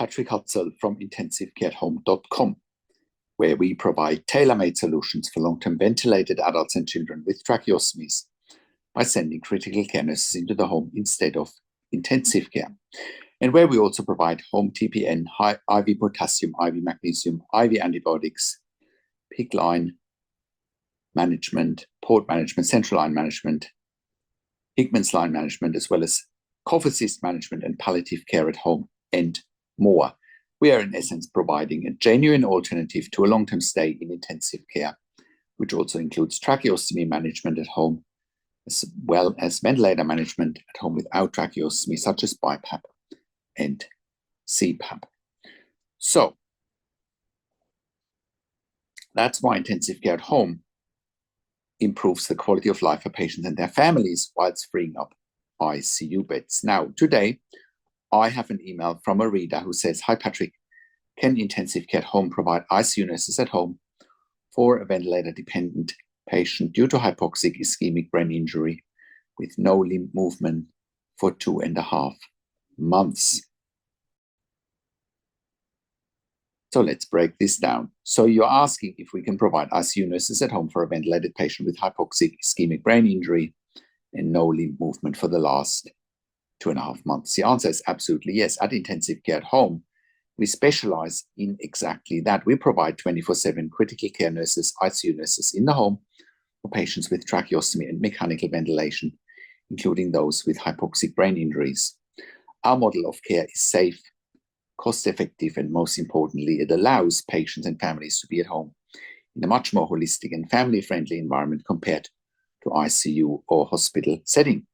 Patrik Hutzel from intensivecareathome.com, where we provide tailor-made solutions for long-term ventilated adults and children with tracheostomies by sending critical care nurses into the home instead of intensive care, and where we also provide home TPN, IV potassium, IV magnesium, IV antibiotics, PICC line management, port management, central line management, Hickman's line management, as well as cough assist management and palliative care at home, and more. We are in essence providing a genuine alternative to a long-term stay in intensive care, which also includes tracheostomy management at home, as well as ventilator management at home without tracheostomy, such as BiPAP and CPAP. So that's why intensive care at home improves the quality of life for patients and their families whilst freeing up ICU beds. Now, today, I have an email from a reader who says, "Hi, Patrik, can intensive care at home provide ICU nurses at home for a ventilator-dependent patient due to hypoxic ischemic brain injury with no limb movement for 2.5 months?" So let's break this down. So you're asking if we can provide ICU nurses at home for a ventilated patient with hypoxic ischemic brain injury and no limb movement for the last 2.5 months. The answer is absolutely yes. At intensive care at home, we specialize in exactly that. We provide 24/7 critical care nurses, ICU nurses in the home for patients with tracheostomy and mechanical ventilation, including those with hypoxic brain injuries. Our model of care is safe, cost-effective, and most importantly, it allows patients and families to be at home in a much more holistic and family-friendly environment compared to ICU or hospital setting.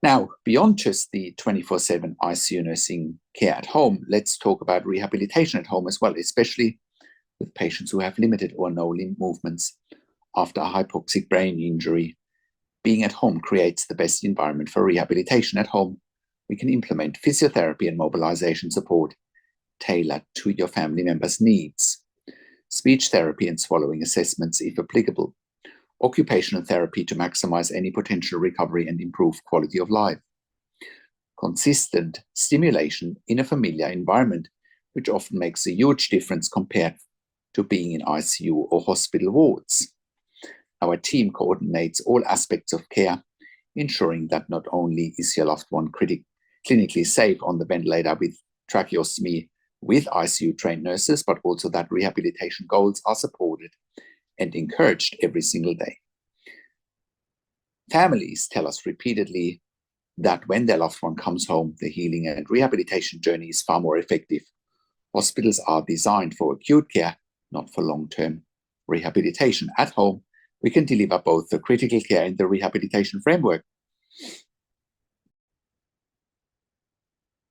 Now, beyond just the 24/7 ICU nursing care at home, let's talk about rehabilitation at home as well, especially with patients who have limited or no limb movements after a hypoxic brain injury. Being at home creates the best environment for rehabilitation. At home, we can implement physiotherapy and mobilization support tailored to your family members' needs, speech therapy and swallowing assessments if applicable, occupational therapy to maximize any potential recovery and improve quality of life, consistent stimulation in a familiar environment, which often makes a huge difference compared to being in ICU or hospital wards. Our team coordinates all aspects of care, ensuring that not only is your loved one clinically safe on the ventilator with tracheostomy with ICU-trained nurses, but also that rehabilitation goals are supported and encouraged every single day. Families tell us repeatedly that when their loved one comes home, the healing and rehabilitation journey is far more effective. Hospitals are designed for acute care, not for long-term rehabilitation. At home, we can deliver both the critical care and the rehabilitation framework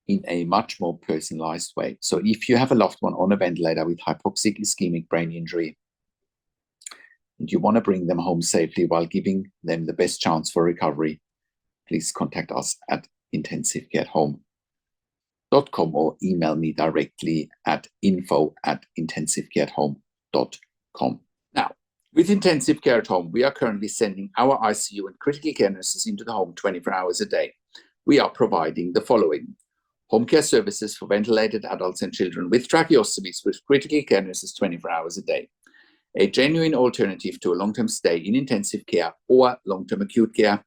in a much more personalized way. So if you have a loved one on a ventilator with hypoxic ischemic brain injury, and you want to bring them home safely while giving them the best chance for recovery, please contact us at intensivecareathome.com or email me directly at info@intensivecareathome.com. Now, with intensive care at home, we are currently sending our ICU and critical care nurses into the home 24 hours a day. We are providing the following: home care services for ventilated adults and children with tracheostomies with critical care nurses 24 hours a day. A genuine alternative to a long-term stay in intensive care or long-term acute care,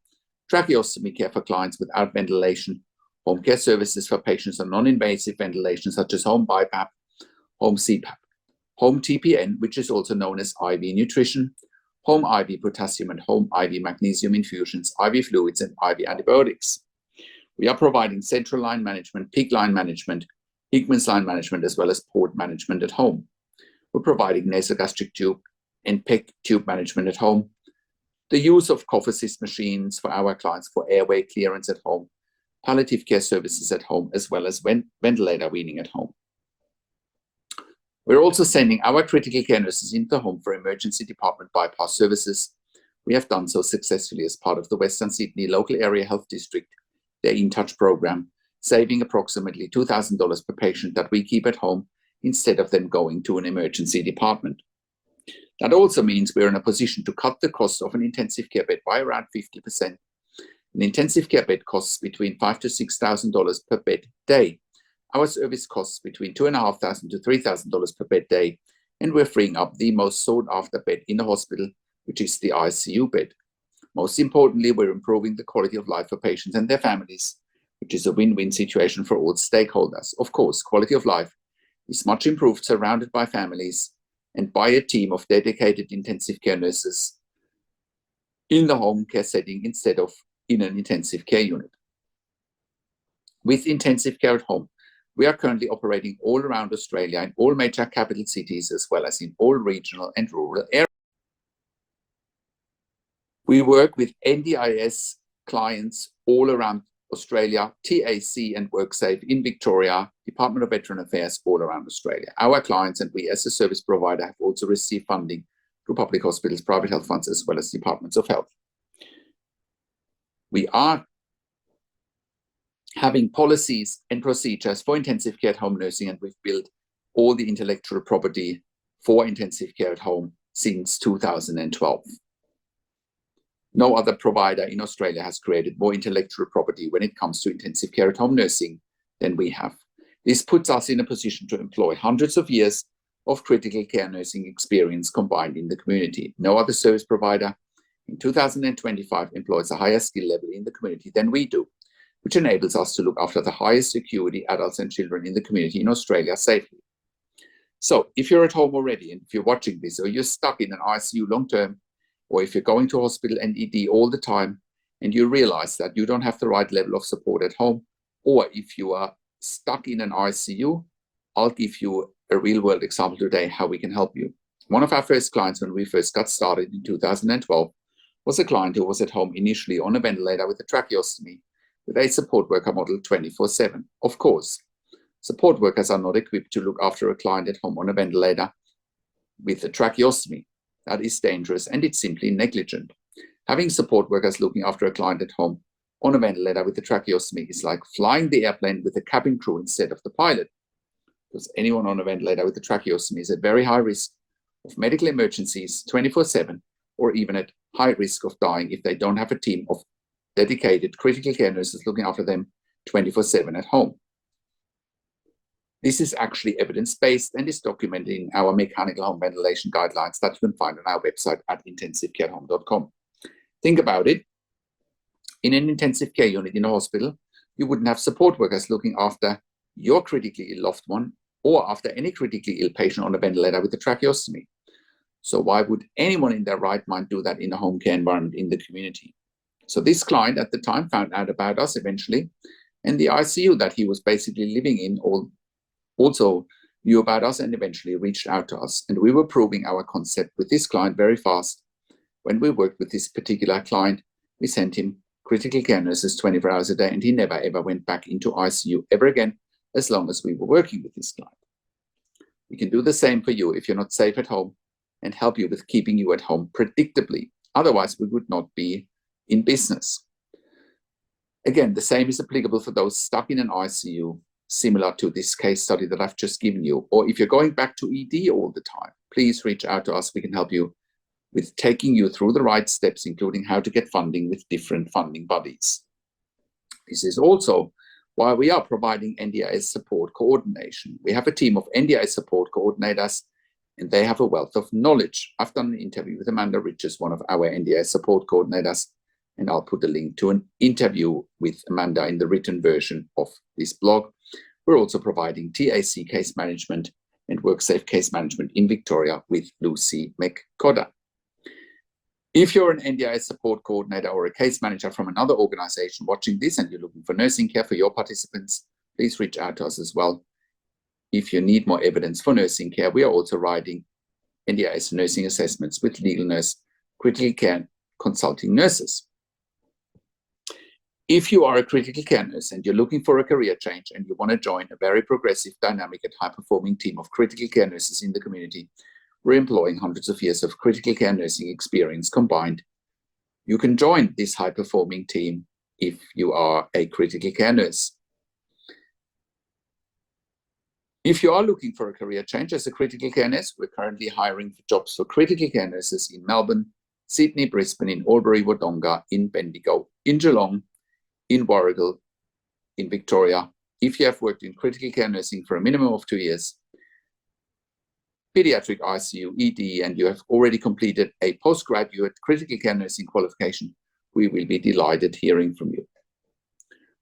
tracheostomy care for clients without ventilation, home care services for patients on non-invasive ventilation such as home BiPAP, home CPAP, home TPN, which is also known as IV nutrition, home IV potassium and home IV magnesium infusions, IV fluids, and IV antibiotics. We are providing central line management, PICC line management, Hickman's line management, as well as port management at home. We're providing nasogastric tube and PEG tube management at home, the use of cough assist machines for our clients for airway clearance at home, palliative care services at home, as well as ventilator weaning at home. We're also sending our critical care nurses into the home for emergency department bypass services. We have done so successfully as part of the Western Sydney Local Area Health District, their In Touch program, saving approximately $2,000 per patient that we keep at home instead of them going to an emergency department. That also means we're in a position to cut the cost of an intensive care bed by around 50%. An intensive care bed costs between $5,000 to $6,000 per bed day. Our service costs between $2,500 to $3,000 per bed day, and we're freeing up the most sought after bed in the hospital, which is the ICU bed. Most importantly, we're improving the quality of life for patients and their families, which is a win-win situation for all stakeholders. Of course, quality of life is much improved surrounded by families and by a team of dedicated intensive care nurses in the home care setting instead of in an intensive care unit. With intensive care at home, we are currently operating all around Australia in all major capital cities as well as in all regional and rural areas. We work with NDIS clients all around Australia, TAC and WorkSafe in Victoria, Department of Veteran Affairs all around Australia. Our clients and we as a service provider have also received funding through public hospitals, private health funds, as well as departments of health. We are having policies and procedures for intensive care at home nursing, and we've built all the intellectual property for intensive care at home since 2012. No other provider in Australia has created more intellectual property when it comes to intensive care at home nursing than we have. This puts us in a position to employ hundreds of years of critical care nursing experience combined in the community. No other service provider in 2025 employs a higher skill level in the community than we do, which enables us to look after the highest acuity adults and children in the community in Australia safely. So if you're at home already and if you're watching this, or you're stuck in an ICU long term, or if you're going to hospital and ED all the time and you realize that you don't have the right level of support at home, or if you are stuck in an ICU, I'll give you a real world example today how we can help you. One of our first clients when we first got started in 2012 was a client who was at home initially on a ventilator with a tracheostomy with a support worker model 24/7. Of course, support workers are not equipped to look after a client at home on a ventilator with a tracheostomy. That is dangerous and it's simply negligent. Having support workers looking after a client at home on a ventilator with a tracheostomy is like flying the airplane with a cabin crew instead of the pilot, because anyone on a ventilator with a tracheostomy is at very high risk of medical emergencies 24/7, or even at high risk of dying if they don't have a team of dedicated critical care nurses looking after them 24/7 at home. This is actually evidence-based and is documented in our mechanical home ventilation guidelines that you can find on our website at intensivecarehome.com. Think about it. In an intensive care unit in a hospital, you wouldn't have support workers looking after your critically ill loved one or after any critically ill patient on a ventilator with a tracheostomy. So why would anyone in their right mind do that in a home care environment in the community? So this client at the time found out about us eventually, and the ICU that he was basically living in also knew about us and eventually reached out to us. And we were proving our concept with this client very fast. When we worked with this particular client, we sent him critical care nurses 24 hours a day, and he never ever went back into ICU ever again, as long as we were working with this client. We can do the same for you if you're not safe at home and help you with keeping you at home predictably. Otherwise, we would not be in business. Again, the same is applicable for those stuck in an ICU, similar to this case study that I've just given you. Or if you're going back to ED all the time, please reach out to us. We can help you with taking you through the right steps, including how to get funding with different funding bodies. This is also why we are providing NDIS support coordination. We have a team of NDIS support coordinators, and they have a wealth of knowledge. I've done an interview with Amanda Richards, one of our NDIS support coordinators, and I'll put a link to an interview with Amanda in the written version of this blog. We're also providing TAC case management and WorkSafe case management in Victoria with Lucy McCodder. If you're an NDIS support coordinator or a case manager from another organization watching this and you're looking for nursing care for your participants, please reach out to us as well. If you need more evidence for nursing care, we are also writing NDIS nursing assessments with legal nurse, critical care consulting nurses. If you are a critical care nurse and you're looking for a career change and you want to join a very progressive, dynamic, and high-performing team of critical care nurses in the community, we're employing hundreds of years of critical care nursing experience combined. You can join this high-performing team if you are a critical care nurse. If you are looking for a career change as a critical care nurse, we're currently hiring for jobs for critical care nurses in Melbourne, Sydney, Brisbane, in Albury, Wodonga, in Bendigo, in Geelong, in Warragul, in Victoria, if you have worked in critical care nursing for a minimum of 2 years, pediatric ICU, ED, and you have already completed a postgraduate critical care nursing qualification, we will be delighted hearing from you.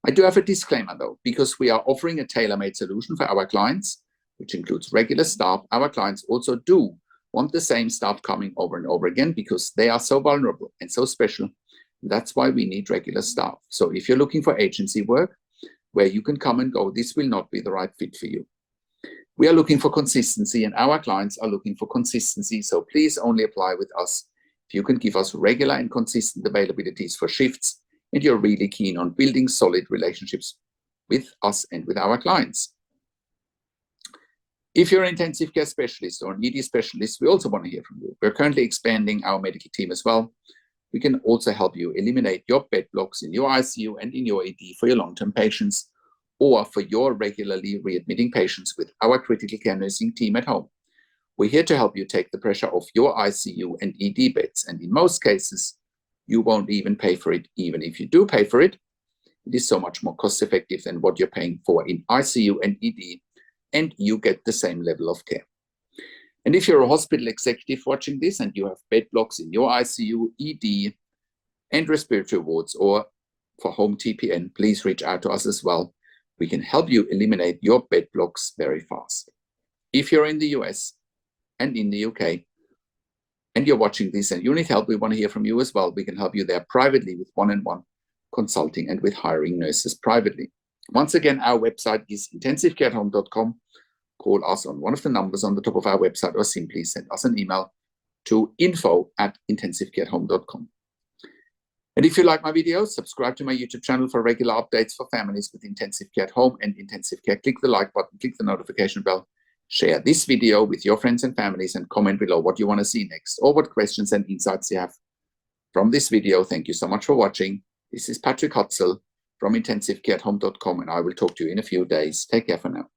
I do have a disclaimer though, because we are offering a tailor-made solution for our clients, which includes regular staff. Our clients also do want the same staff coming over and over again because they are so vulnerable and so special. That's why we need regular staff. So if you're looking for agency work where you can come and go, this will not be the right fit for you. We are looking for consistency and our clients are looking for consistency. So please only apply with us if you can give us regular and consistent availabilities for shifts and you're really keen on building solid relationships with us and with our clients. If you're an intensive care specialist or an ED specialist, we also want to hear from you. We're currently expanding our medical team as well. We can also help you eliminate your bed blocks in your ICU and in your ED for your long-term patients or for your regularly readmitting patients with our critical care nursing team at home. We're here to help you take the pressure off your ICU and ED beds, and in most cases, you won't even pay for it. Even if you do pay for it, it is so much more cost-effective than what you're paying for in ICU and ED, and you get the same level of care. And if you're a hospital executive watching this and you have bed blocks in your ICU, ED, and respiratory wards, or for home TPN, please reach out to us as well. We can help you eliminate your bed blocks very fast. If you're in the US and in the UK, and you're watching this and you need help, we want to hear from you as well. We can help you there privately with one-on-one consulting and with hiring nurses privately. Once again, our website is intensivecareathome.com. Call us on one of the numbers on the top of our website or simply send us an email to info@intensivecareathome.com. And if you like my videos, subscribe to my YouTube channel for regular updates for families with intensive care at home and intensive care. Click the like button, click the notification bell, share this video with your friends and families, and comment below what you want to see next or what questions and insights you have from this video. Thank you so much for watching. This is Patrik Hutzel from intensivecareathome.com, and I will talk to you in a few days. Take care for now.